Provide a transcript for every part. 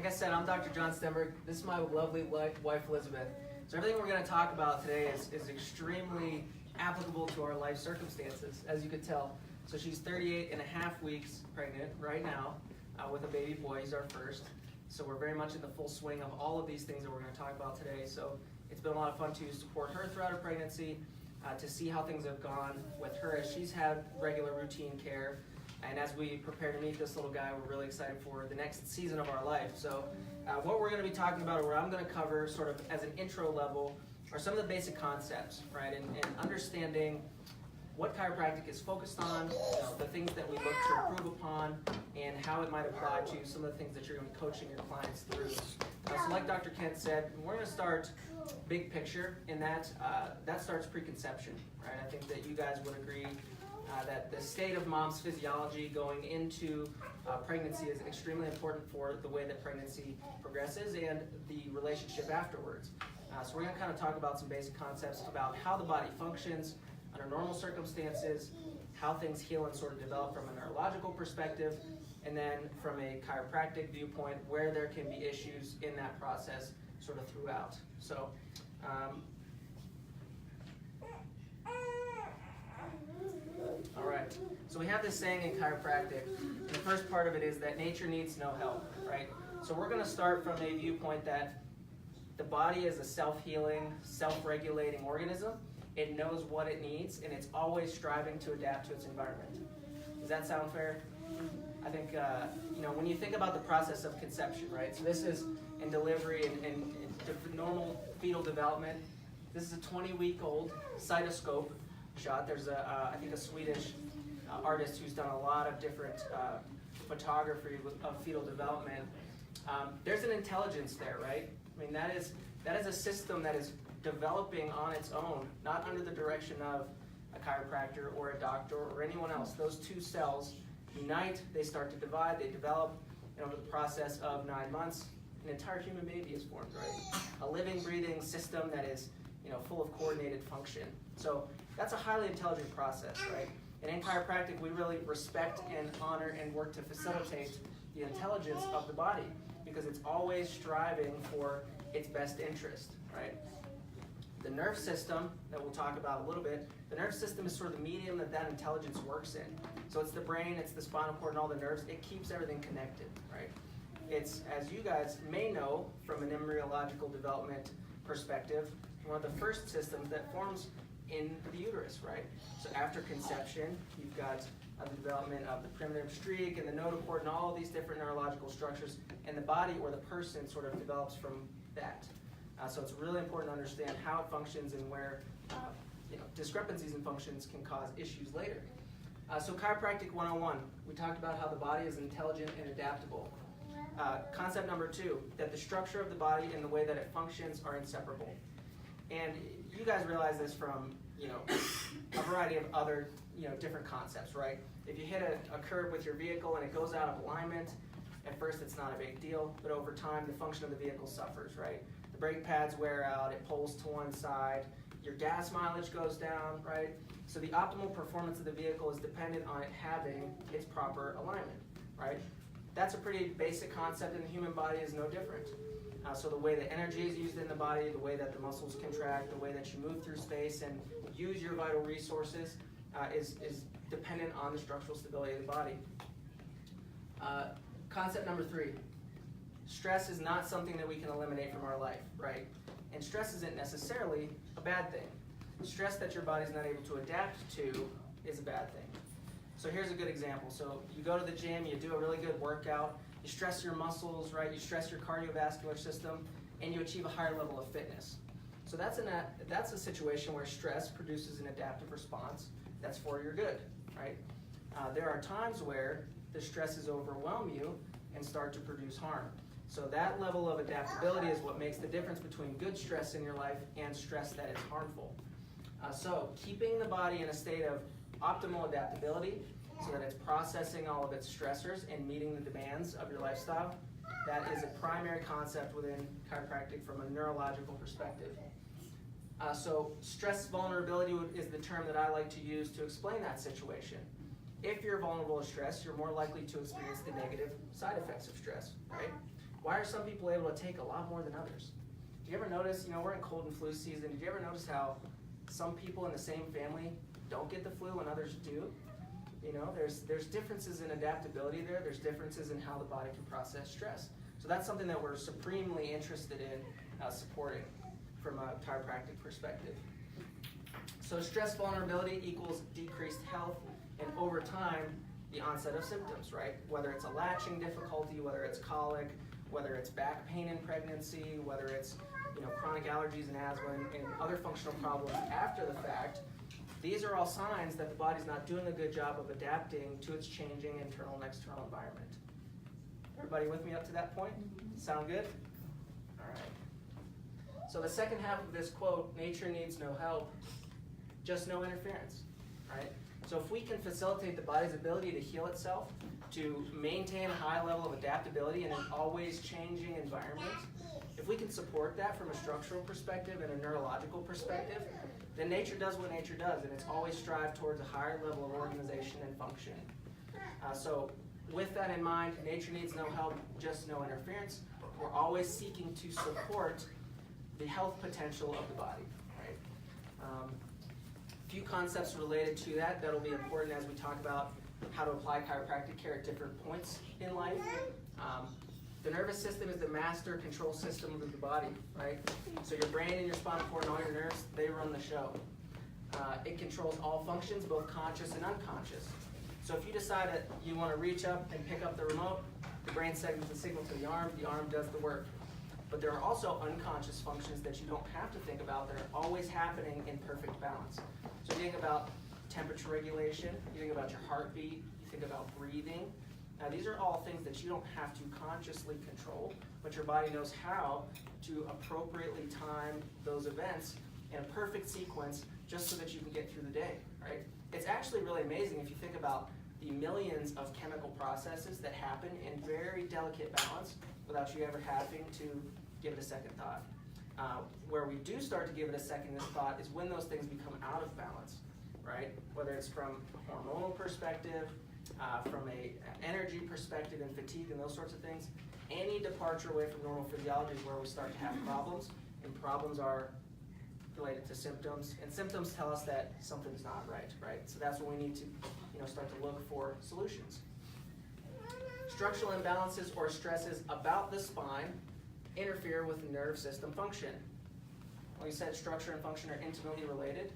I said, I'm Dr. John Stenberg. This is my lovely wife, Elizabeth. So everything we're going to talk about today is extremely applicable to our life circumstances, as you could tell. So she's 38 and a half weeks pregnant right now with a baby boy. He's our first. So we're very much in the full swing of all of these things that we're going to talk about today. So it's been a lot of fun to support her throughout her pregnancy, to see how things have gone with her as she's had regular routine care. And as we prepare to meet this little guy, we're really excited for the next season of our life. So what we're going to be talking about, or what I'm going to cover sort of as an intro level, are some of the basic concepts, right? And understanding what chiropractic is focused on, the things that we look to improve upon, and how it might apply to some of the things that you're going to be coaching your clients through. So like Dr. Kent said, we're going to start big picture, and that starts preconception, right? I think that you guys would agree that the state of mom's physiology going into pregnancy is extremely important for the way that pregnancy progresses and the relationship afterwards. So we're going to kind of talk about some basic concepts about how the body functions under normal circumstances, how things heal and sort of develop from a neurological perspective, and then from a chiropractic viewpoint, where there can be issues in that process sort of throughout. So all right, so we have this saying in chiropractic, and the first part of it is that nature needs no help, right? So we're going to start from a viewpoint that the body is a self-healing, self-regulating organism. It knows what it needs, and it's always striving to adapt to its environment. Does that sound fair? I think, when you think about the process of conception, right? So this is in delivery and normal fetal development. This is a 20-week-old cytoscope shot. There's I think a Swedish artist who's done a lot of different photography of fetal development. There's an intelligence there, right? I mean, that is a system that is developing on its own, not under the direction of a chiropractor or a doctor or anyone else. Those two cells unite, they start to divide, they develop, and over the process of 9 months, an entire human baby is formed, right? A living, breathing system that is, full of coordinated function. So that's a highly intelligent process, right? And in chiropractic, we really respect and honor and work to facilitate the intelligence of the body because it's always striving for its best interest, right? The nerve system that we'll talk about a little bit, the nerve system is sort of the medium that intelligence works in. So it's the brain, it's the spinal cord and all the nerves. It keeps everything connected, right? It's, as you guys may know from an embryological development perspective, one of the first systems that forms in the uterus, right? So after conception, you've got the development of the primitive streak and the notochord and all of these different neurological structures, and the body or the person sort of develops from that. So it's really important to understand how it functions and where discrepancies in functions can cause issues later. So chiropractic 101, we talked about how the body is intelligent and adaptable. Concept number 2, that the structure of the body and the way that it functions are inseparable. And you guys realize this from a variety of other different concepts, right? If you hit a curb with your vehicle and it goes out of alignment, at first it's not a big deal, but over time the function of the vehicle suffers, right? The brake pads wear out, it pulls to one side, your gas mileage goes down, right? So the optimal performance of the vehicle is dependent on it having its proper alignment, right? That's a pretty basic concept, and the human body is no different. So the way that energy is used in the body, the way that the muscles contract, the way that you move through space and use your vital resources is dependent on the structural stability of the body. Concept number 3, stress is not something that we can eliminate from our life, right? And stress isn't necessarily a bad thing. Stress that your body's not able to adapt to is a bad thing. So here's a good example. So you go to the gym, you do a really good workout, you stress your muscles, right? You stress your cardiovascular system, and you achieve a higher level of fitness. So that's a situation where stress produces an adaptive response that's for your good, right? There are times where the stresses overwhelm you and start to produce harm. So that level of adaptability is what makes the difference between good stress in your life and stress that is harmful. So keeping the body in a state of optimal adaptability so that it's processing all of its stressors and meeting the demands of your lifestyle, that is a primary concept within chiropractic from a neurological perspective. So stress vulnerability is the term that I like to use to explain that situation. If you're vulnerable to stress, you're more likely to experience the negative side effects of stress, right? Why are some people able to take a lot more than others? Do you ever notice, we're in cold and flu season, did you ever notice how some people in the same family don't get the flu and others do? There's differences in adaptability there. There's differences in how the body can process stress. So that's something that we're supremely interested in supporting from a chiropractic perspective. So stress vulnerability equals decreased health, and over time, the onset of symptoms, right? Whether it's a latching difficulty, whether it's colic, whether it's back pain in pregnancy, whether it's chronic allergies and asthma and other functional problems after the fact, these are all signs that the body's not doing a good job of adapting to its changing internal and external environment. Everybody with me up to that point? Sound good? All right. So the second half of this quote, nature needs no help, just no interference, right? So if we can facilitate the body's ability to heal itself, to maintain a high level of adaptability in an always changing environment, if we can support that from a structural perspective and a neurological perspective, then nature does what nature does, and it's always strive towards a higher level of organization and functioning. So with that in mind, nature needs no help, just no interference. We're always seeking to support the health potential of the body, right? A few concepts related to that that'll be important as we talk about how to apply chiropractic care at different points in life. The nervous system is the master control system of the body, right? So your brain and your spinal cord and all your nerves, they run the show. It controls all functions, both conscious and unconscious. So if you decide that you want to reach up and pick up the remote, the brain sends the signal to the arm does the work. But there are also unconscious functions that you don't have to think about that are always happening in perfect balance. So you think about temperature regulation, you think about your heartbeat, you think about breathing. Now these are all things that you don't have to consciously control, but your body knows how to appropriately time those events in a perfect sequence just so that you can get through the day, right? It's actually really amazing if you think about the millions of chemical processes that happen in very delicate balance without you ever having to give it a second thought. Where we do start to give it a second thought is when those things become out of balance, right? Whether it's from a hormonal perspective, from an energy perspective and fatigue and those sorts of things, any departure away from normal physiology is where we start to have problems, and problems are related to symptoms, and symptoms tell us that something's not right? So that's when we need to start to look for solutions. Structural imbalances or stresses about the spine interfere with nerve system function. Like you said, structure and function are intimately related.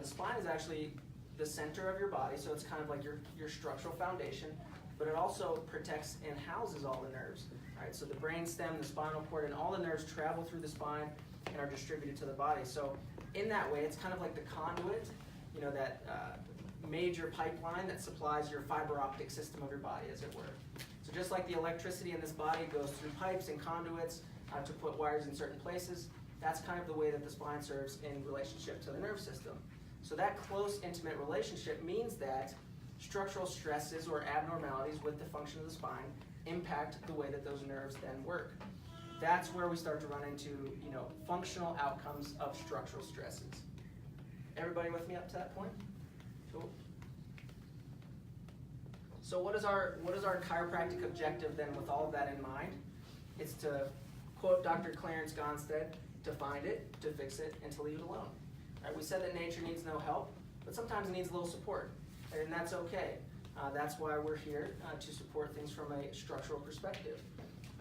The spine is actually the center of your body, so it's kind of like your structural foundation, but it also protects and houses all the nerves, right? So the brain stem, the spinal cord, and all the nerves travel through the spine and are distributed to the body. So in that way, it's kind of like the conduit, that major pipeline that supplies your fiber optic system of your body, as it were. So just like the electricity in this body goes through pipes and conduits to put wires in certain places, that's kind of the way that the spine serves in relationship to the nerve system. So that close, intimate relationship means that structural stresses or abnormalities with the function of the spine impact the way that those nerves then work. That's where we start to run into, functional outcomes of structural stresses. Everybody with me up to that point? Cool. So what is our chiropractic objective then with all of that in mind? It's to quote Dr. Clarence Gonstead, to find it, to fix it, and to leave it alone. Right, we said that nature needs no help, but sometimes it needs a little support, and that's okay. That's why we're here, to support things from a structural perspective.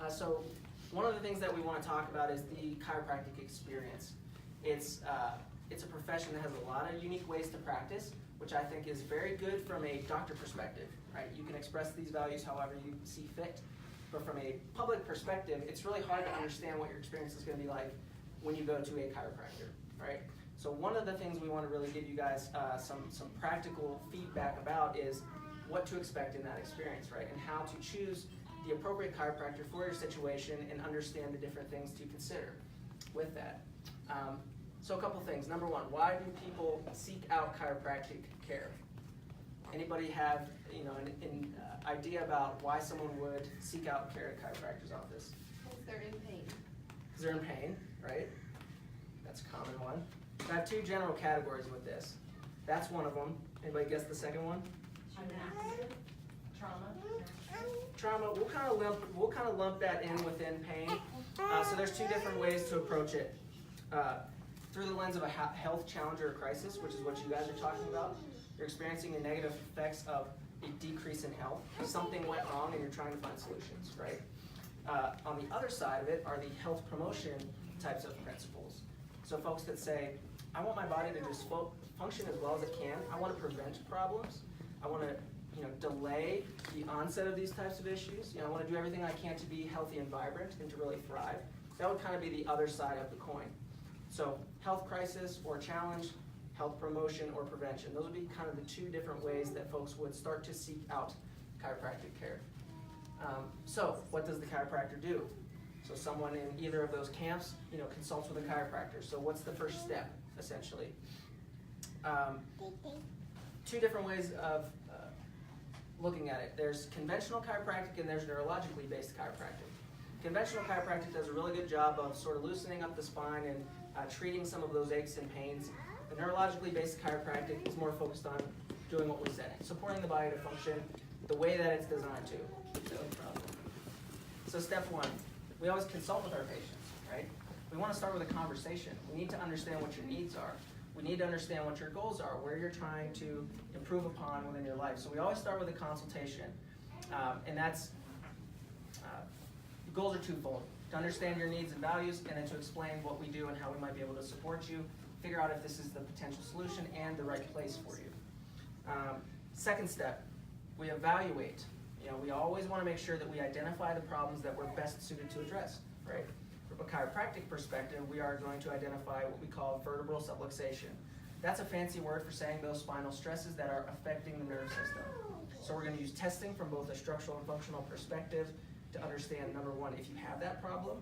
So one of the things that we want to talk about is the chiropractic experience. It's a profession that has a lot of unique ways to practice, which I think is very good from a doctor perspective, right? You can express these values however you see fit, but from a public perspective, it's really hard to understand what your experience is going to be like when you go to a chiropractor, right? So one of the things we want to really give you guys some practical feedback about is what to expect in that experience, right? And how to choose the appropriate chiropractor for your situation and understand the different things to consider with that. So a couple things. Number one, why do people seek out chiropractic care? Anybody have an idea about why someone would seek out care at a chiropractor's office? Because they're in pain. Because they're in pain, right? That's a common one. I have two general categories with this. That's one of them. Anybody guess the second one? Traumatic. Trauma, we'll kind of lump that in within pain. So there's two different ways to approach it. Through the lens of a health challenge or a crisis, which is what you guys are talking about. You're experiencing the negative effects of a decrease in health. Something went wrong and you're trying to find solutions, right? On the other side of it are the health promotion types of principles. So folks that say, I want my body to just function as well as it can. I want to prevent problems. I want to delay the onset of these types of issues. I want to do everything I can to be healthy and vibrant and to really thrive. That would kind of be the other side of the coin. So health crisis or challenge, health promotion or prevention. Those would be kind of the two different ways that folks would start to seek out chiropractic care. So what does the chiropractor do? So someone in either of those camps, consults with a chiropractor. So what's the first step, essentially? Two different ways of looking at it. There's conventional chiropractic and there's neurologically based chiropractic. Conventional chiropractic does a really good job of sort of loosening up the spine and treating some of those aches and pains. The neurologically based chiropractic is more focused on doing what we said, supporting the body to function the way that it's designed to. So step one, we always consult with our patients, right? We want to start with a conversation. We need to understand what your needs are. We need to understand what your goals are, where you're trying to improve upon within your life. So we always start with a consultation, and that's, the goals are twofold: to understand your needs and values, and then to explain what we do and how we might be able to support you, figure out if this is the potential solution and the right place for you. Second step, we evaluate. We always want to make sure that we identify the problems that we're best suited to address, right? From a chiropractic perspective, we are going to identify what we call vertebral subluxation. That's a fancy word for saying those spinal stresses that are affecting the nerve system. So we're going to use testing from both a structural and functional perspective to understand, number one, if you have that problem,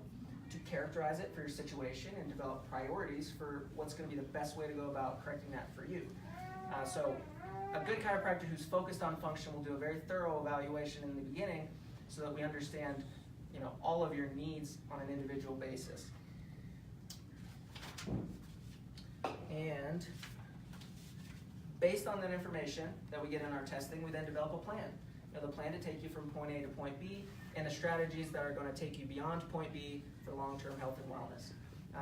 to characterize it for your situation and develop priorities for what's going to be the best way to go about correcting that for you. So a good chiropractor who's focused on function will do a very thorough evaluation in the beginning so that we understand all of your needs on an individual basis. And based on that information that we get in our testing, we then develop a plan. The plan to take you from point A to point B, and the strategies that are going to take you beyond point B for long-term health and wellness.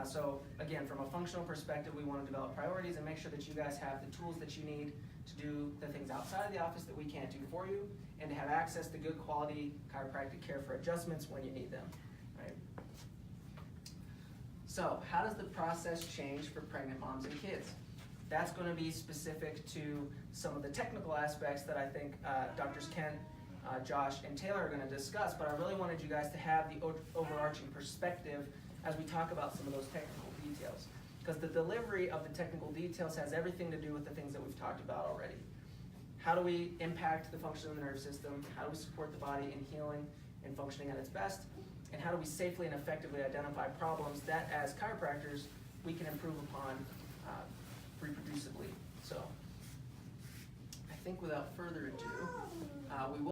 So again, from a functional perspective, we want to develop priorities and make sure that you guys have the tools that you need to do the things outside of the office that we can't do for you, and to have access to good quality chiropractic care for adjustments when you need them. Right? So how does the process change for pregnant moms and kids? That's going to be specific to some of the technical aspects that I think Drs. Kent, Josh, and Taylor are going to discuss, but I really wanted you guys to have the overarching perspective as we talk about some of those technical details. Because the delivery of the technical details has everything to do with the things that we've talked about already. How do we impact the function of the nerve system? How do we support the body in healing and functioning at its best? And how do we safely and effectively identify problems that, as chiropractors, we can improve upon reproducibly? So I think without further ado, we will